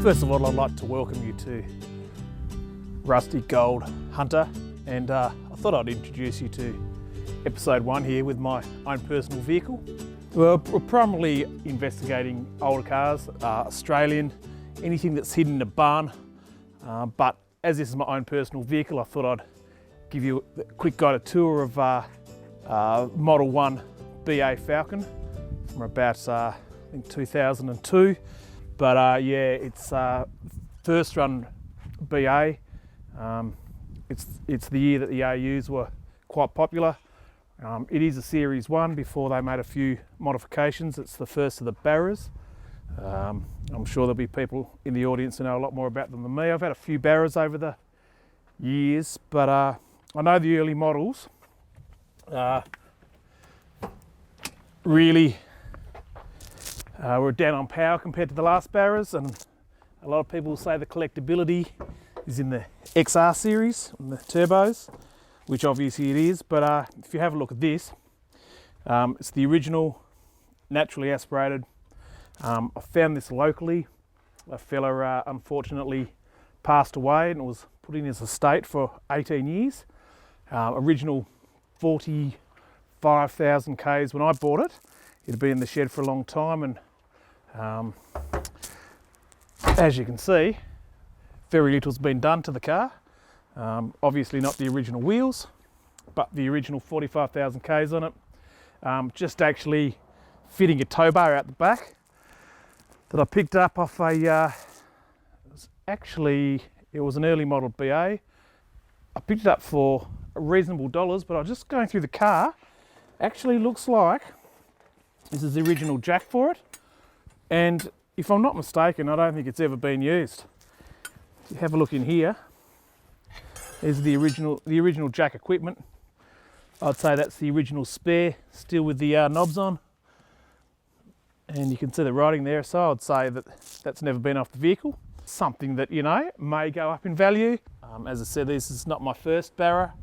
First of all, I'd like to welcome you to Rusty Gold Hunter, and I thought I'd introduce you to episode 1 here with my own personal vehicle. We're primarily investigating older cars, Australian, anything that's hidden in a barn, but as this is my own personal vehicle, I thought I'd give you a quick guided tour of Model 1 BA Falcon from about I think 2002. But yeah, it's first run BA. It's the year that the AUs were quite popular. It is a Series 1 before they made a few modifications. It's the first of the Barras. I'm sure there'll be people in the audience who know a lot more about them than me. I've had a few Barras over the years, but I know the early models really were down on power compared to the last Barras, and a lot of people say the collectability is in the XR series and the turbos, which obviously it is, but if you have a look at this, it's the original naturally aspirated. I found this locally. A fella unfortunately passed away and it was put in his estate for 18 years. Original 45,000 Ks when I bought it. It had been in the shed for a long time, and as you can see, very little's been done to the car. Obviously not the original wheels, but the original 45,000 Ks on it. Just actually fitting a tow bar out the back that I picked up off it was an early model BA. I picked it up for reasonable dollars, but I was just going through the car. Actually looks like this is the original jack for it. And if I'm not mistaken, I don't think it's ever been used. If you have a look in here, there's the original jack equipment. I'd say that's the original spare, still with the knobs on. And you can see the writing there, so I'd say that that's never been off the vehicle. Something that, you know, may go up in value. As I said, this is not my first Barra.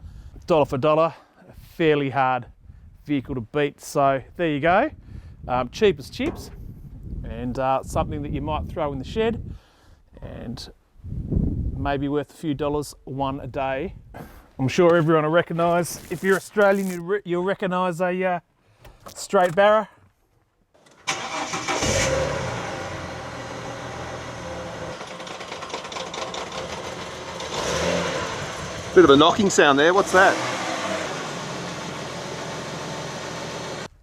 Dollar for dollar, a fairly hard vehicle to beat. So there you go, cheap as chips, and something that you might throw in the shed and maybe worth a few dollars one a day. I'm sure everyone will recognise, if you're Australian, you'll recognise a straight Barra. Bit of a knocking sound there, what's that?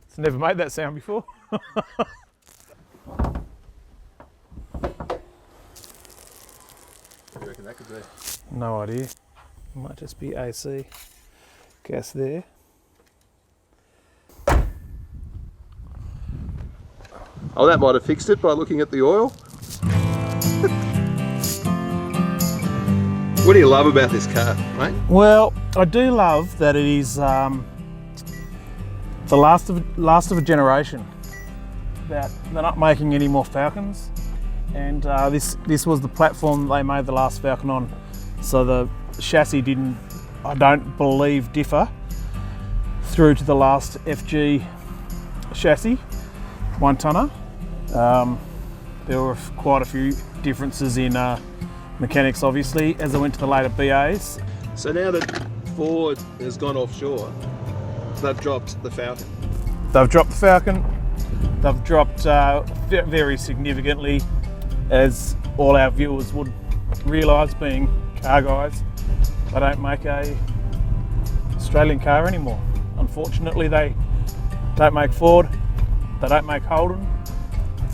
It's never made that sound before. What do you reckon that could be? No idea. Might just be AC gas there. Oh, that might have fixed it by looking at the oil. What do you love about this car, mate? Well, I do love that it is the last of a generation. That they're not making any more Falcons, and this was the platform they made the last Falcon on. So the chassis didn't, I don't believe, differ through to the last FG chassis, 1-tonner. There were quite a few differences in mechanics, obviously, as I went to the later BAs. So now that Ford has gone offshore, they've dropped the Falcon. They've dropped the Falcon. They've dropped very significantly, as all our viewers would realise, being car guys. They don't make a Australian car anymore. Unfortunately, they don't make Ford, they don't make Holden,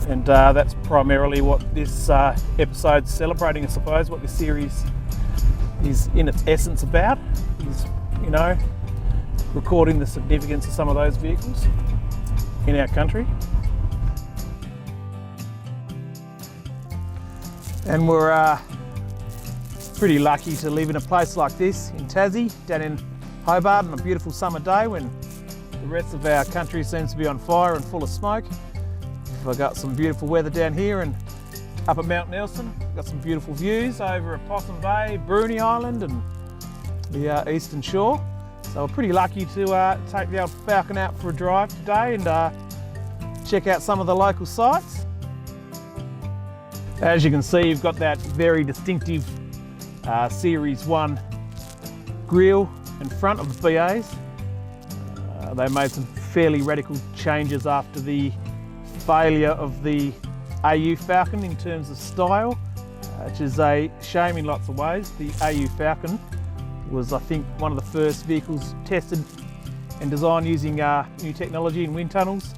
and that's primarily what this episode's celebrating, I suppose. What this series is in its essence about is, you know, recording the significance of some of those vehicles in our country. And we're pretty lucky to live in a place like this in Tassie, down in Hobart, on a beautiful summer day when the rest of our country seems to be on fire and full of smoke. We've got some beautiful weather down here, and up at Mount Nelson, got some beautiful views over at Possum Bay, Bruny Island and the Eastern Shore. So we're pretty lucky to take the old Falcon out for a drive today and check out some of the local sites. As you can see, you've got that very distinctive Series 1 grille and front of the BAs. They made some fairly radical changes after the failure of the AU Falcon in terms of style, which is a shame in lots of ways. The AU Falcon was, I think, one of the first vehicles tested and designed using new technology in wind tunnels.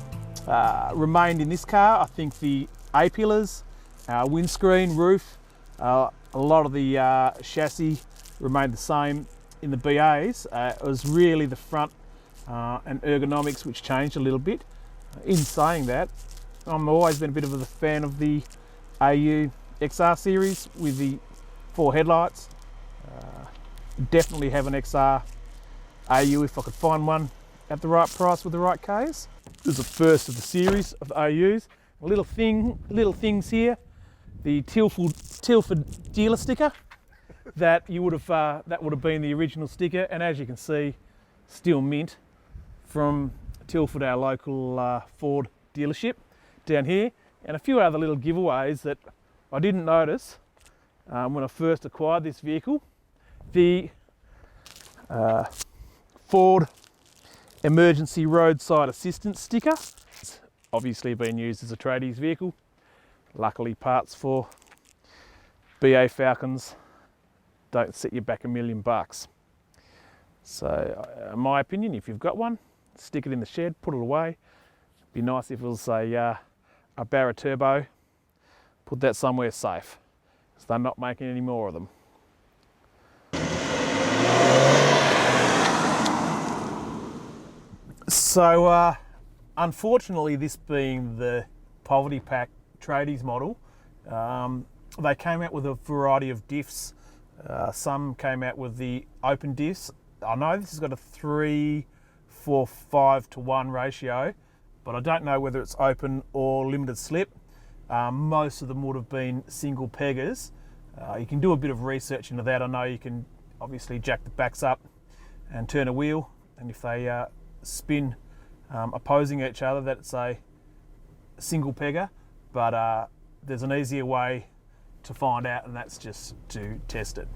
Remained in this car. I think the A-pillars, windscreen, roof, a lot of the chassis remained the same in the BAs. It was really the front and ergonomics which changed a little bit. In saying that, I've always been a bit of a fan of the AU XR series with the 4 headlights. Definitely have an XR AU if I could find one at the right price with the right case. This is the first of the series of AUs. Little things here. The Tilford dealer sticker that would have been the original sticker, and as you can see, still mint from Tilford, our local Ford dealership down here, and a few other little giveaways that I didn't notice when I first acquired this vehicle. The Ford emergency roadside assistance sticker. It's obviously been used as a tradies vehicle. Luckily, parts for BA Falcons don't set you back $1 million. So, in my opinion, if you've got one, stick it in the shed, put it away. It'd be nice if it was a Barra Turbo. Put that somewhere safe, because they're not making any more of them. So, unfortunately, this being the Poverty Pack Tradies model, they came out with a variety of diffs. Some came out with the open diffs. I know this has got a 3-4-5 to 1 ratio, but I don't know whether it's open or limited slip. Most of them would have been single peggers. You can do a bit of research into that. I know you can obviously jack the backs up and turn a wheel, and if they spin opposing each other, that's a single pegger, but there's an easier way to find out, and that's just to test it.